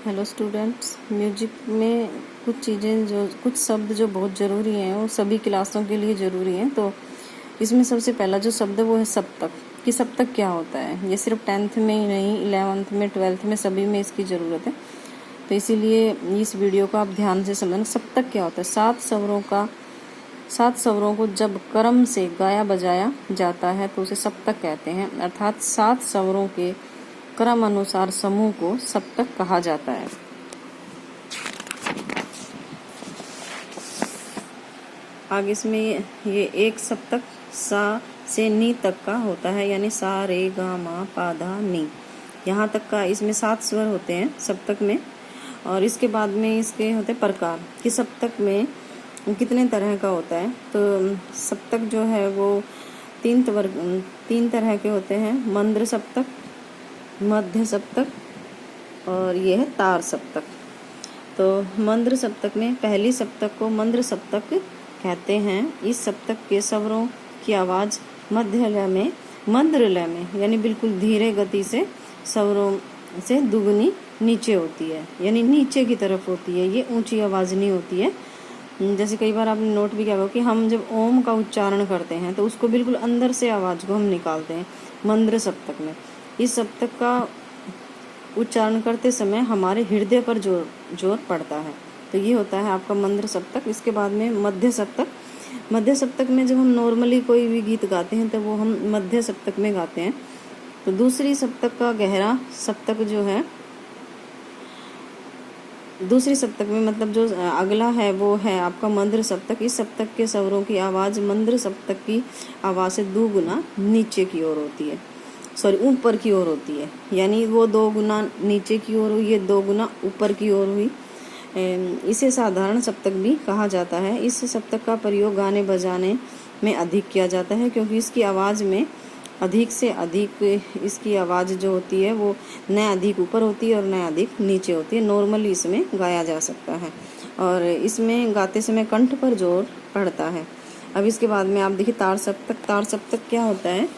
Hello students, music में कुछ शब्द जो बहुत ज़रूरी हैं वो सभी क्लासों के लिए ज़रूरी हैं। तो इसमें सबसे पहला जो शब्द है वो है सप्तक। कि सप्तक क्या होता है, ये सिर्फ 10th में ही नहीं, 11th में, 12th में, सभी में इसकी ज़रूरत है। तो इसीलिए इस वीडियो को आप ध्यान से समझना। सप्तक क्या होता है? 7 स्वरों को जब क्रम से गाया बजाया जाता है तो उसे सप्तक कहते हैं। अर्थात 7 स्वरों के क्रम अनुसार समूह को सप्तक कहा जाता है। आगे इसमें ये एक सप्तक सा से नी तक का होता है, यानी सा रे गा मा पा धा नी, यहाँ तक का इसमें 7 स्वर होते हैं सप्तक में। और इसके बाद में इसके होते हैं प्रकार कि सप्तक में कितने तरह का होता है। तो सप्तक जो है वो 3 तरह के होते हैं। मंद्र सप्तक, मध्य सप्तक और ये है तार सप्तक। तो मंद्र सप्तक में पहली सप्तक को मंद्र सप्तक कहते हैं। इस सप्तक के स्वरों की आवाज़ मध्य लय में, मंद्र लय में, यानी बिल्कुल धीरे गति से स्वरों से दुगनी नीचे होती है, यानी नीचे की तरफ होती है। ये ऊंची आवाज़ नहीं होती है। जैसे कई बार आपने नोट भी किया होगा कि हम जब ओम का उच्चारण करते हैं तो उसको बिल्कुल अंदर से आवाज़ को हम निकालते हैं मंद्र सप्तक में। इस सप्तक का उच्चारण करते समय हमारे हृदय पर जोर पड़ता है। तो ये होता है आपका मंद्र सप्तक। इसके बाद में मध्य सप्तक। मध्य सप्तक में जब हम नॉर्मली कोई भी गीत गाते हैं तो वो हम मध्य सप्तक में गाते हैं। तो दूसरी सप्तक का गहरा सप्तक जो है, दूसरी सप्तक में मतलब जो अगला है वो है आपका मंद्र सप्तक। इस सप्तक के स्वरों की आवाज़ मंद्र सप्तक की आवाज़ से 2 गुना नीचे की ओर होती है, ऊपर की ओर होती है। यानी वो 2 गुना नीचे की ओर हुई, ये 2 गुना ऊपर की ओर हुई। इसे साधारण सप्तक भी कहा जाता है। इस सप्तक का प्रयोग गाने बजाने में अधिक किया जाता है, क्योंकि इसकी आवाज़ में अधिक से अधिक इसकी आवाज़ जो होती है वो न अधिक ऊपर होती है और न अधिक नीचे होती है। नॉर्मली इसमें गाया जा सकता है और इसमें गाते समय कंठ पर जोर पड़ता है। अब इसके बाद में आप देखिए तार सप्तक। तार सप्तक क्या होता है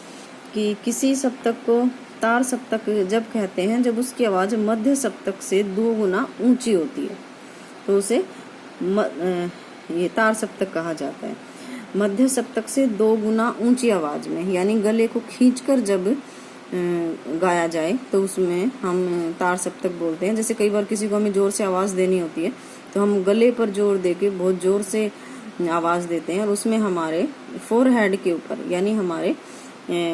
कि किसी सप्तक को तार सप्तक जब कहते हैं जब उसकी आवाज़ मध्य सप्तक से 2 गुना ऊंची होती है, तो उसे ये तार सप्तक कहा जाता है। मध्य सप्तक से 2 गुना ऊंची आवाज़ में, यानी गले को खींचकर जब गाया जाए तो उसमें हम तार सप्तक बोलते हैं। जैसे कई बार किसी को हमें ज़ोर से आवाज़ देनी होती है तो हम गले पर जोर देके बहुत ज़ोर से आवाज़ देते हैं और उसमें हमारे फोरहेड के ऊपर, यानी हमारे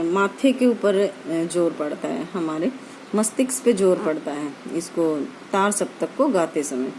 माथे के ऊपर जोर पड़ता है, हमारे मस्तिष्क पे जोर पड़ता है इसको तार सप्तक को गाते समय।